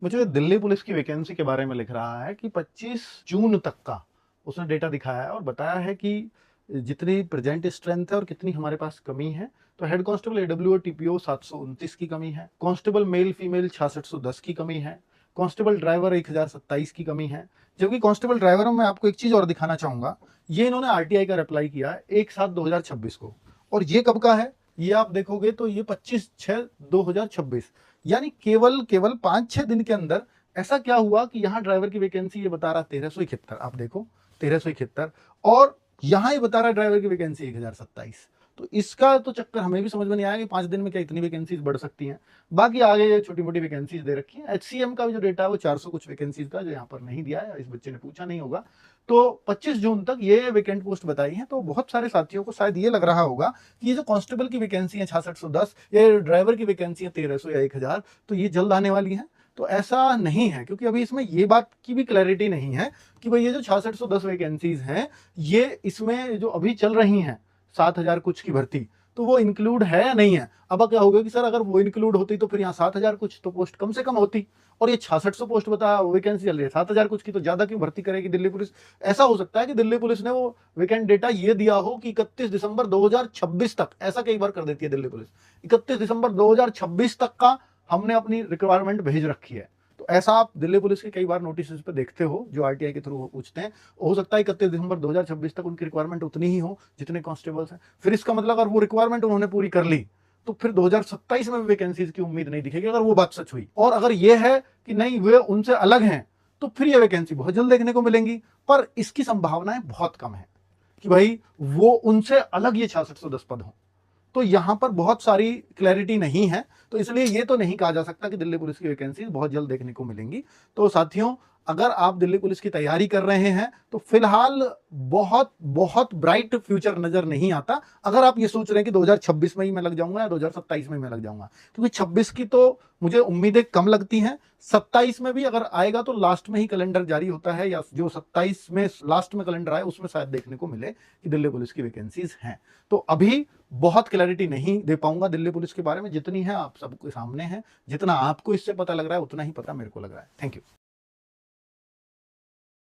मुझे दिल्ली पुलिस की वैकेंसी के बारे में लिख रहा है कि 25 जून तक का उसने डेटा दिखाया है और बताया है कि जितनी प्रेजेंट स्ट्रेंथ है और कितनी हमारे पास कमी है। तो हेड कांस्टेबल एडब्ल्यू और टीपीओ 729 की कमी है, कांस्टेबल मेल फीमेल 6610 की कमी है, कांस्टेबल ड्राइवर 1027 की कमी है। जबकि कांस्टेबल ड्राइवरों में आपको एक चीज और दिखाना चाहूंगा, ये इन्होंने आरटीआई का अप्लाई किया है 1/7/2026 को, और ये कब का है ये आप देखोगे तो ये 25/6/2026, यानी केवल केवल 5-6 दिन के अंदर ऐसा क्या हुआ कि यहाँ ड्राइवर की वैकेंसी ये बता रहा 1371, आप देखो 1371, और यहाँ ये बता रहा ड्राइवर की वैकेंसी 1027। तो इसका तो चक्कर हमें भी समझ में नहीं आया कि 5 दिन में क्या इतनी वैकेंसीज बढ़ सकती हैं। बाकी आगे छोटी मोटी वैकेंसीज दे रखी है। एचसीएम का भी जो डेटा है वो 400 कुछ वैकेंसीज का, जो यहाँ पर नहीं दिया है, इस बच्चे ने पूछा नहीं होगा। तो 25 जून तक ये वैकेंट पोस्ट बताई है। तो बहुत सारे साथियों को शायद ये लग रहा होगा कि ये जो कांस्टेबल की वैकेंसी है 6610, ये ड्राइवर की वैकेंसी है 1300 या 1000, तो ये जल्द आने वाली है। तो ऐसा नहीं है, क्योंकि अभी इसमें ये बात की भी क्लैरिटी नहीं है कि भाई ये जो 6610 वैकेंसीज हैं, ये इसमें जो अभी चल रही हैं 7000 कुछ की भर्ती, तो वो इंक्लूड है या नहीं है। अब क्या होगा कि सर अगर वो इंक्लूड होती तो फिर यहाँ 7000 कुछ तो पोस्ट कम से कम होती, और ये 6600 पोस्ट बता वैकेंसी चल रही है 7000 कुछ की, तो ज्यादा क्यों भर्ती करेगी दिल्ली पुलिस। ऐसा हो सकता है कि दिल्ली पुलिस ने वो वैकेंट डेटा ये दिया हो कि 31 दिसंबर 2026 तक, ऐसा कई बार कर देती है दिल्ली पुलिस, 31 दिसंबर 2026 तक का हमने अपनी रिक्वायरमेंट भेज रखी है। तो ऐसा आप दिल्ली पुलिस के कई बार नोटिस पे देखते हो जो आरटीआई के थ्रू पूछते हैं। हो सकता है 31 दिसंबर 2026 तक उनकी रिक्वायरमेंट उतनी ही हो जितने कांस्टेबल्स हैं। फिर इसका मतलब अगर वो रिक्वायरमेंट उन्होंने पूरी कर ली तो फिर 2027 में वैकेंसीज की उम्मीद नहीं दिखेगी, अगर वो बात सच हुई। और अगर ये है कि नहीं वे उनसे अलग हैं, तो फिर ये वैकेंसी बहुत जल्द देखने को मिलेंगी। पर इसकी संभावनाएं बहुत कम है कि भाई वो उनसे अलग ये 6610 पद हो। तो यहां पर बहुत सारी क्लैरिटी नहीं है, तो इसलिए ये तो नहीं कहा जा सकता कि दिल्ली पुलिस की वैकेंसी बहुत जल्द देखने को मिलेंगी। तो साथियों, अगर आप दिल्ली पुलिस की तैयारी कर रहे हैं तो फिलहाल बहुत बहुत ब्राइट फ्यूचर नजर नहीं आता। अगर आप ये सोच रहे हैं कि 2026 में ही मैं लग जाऊंगा या 2027 में मैं लग जाऊंगा, क्योंकि 26 की तो मुझे उम्मीदें कम लगती हैं। 27 में भी अगर आएगा तो लास्ट में ही कैलेंडर जारी होता है, या जो 27 में लास्ट में कैलेंडर आए उसमें शायद देखने को मिले कि दिल्ली पुलिस की वैकेंसीज हैं। तो अभी बहुत क्लैरिटी नहीं दे पाऊंगा दिल्ली पुलिस के बारे में, जितनी है आप सबके सामने है। जितना आपको इससे पता लग रहा है उतना ही पता मेरे को लग रहा है। Thank you.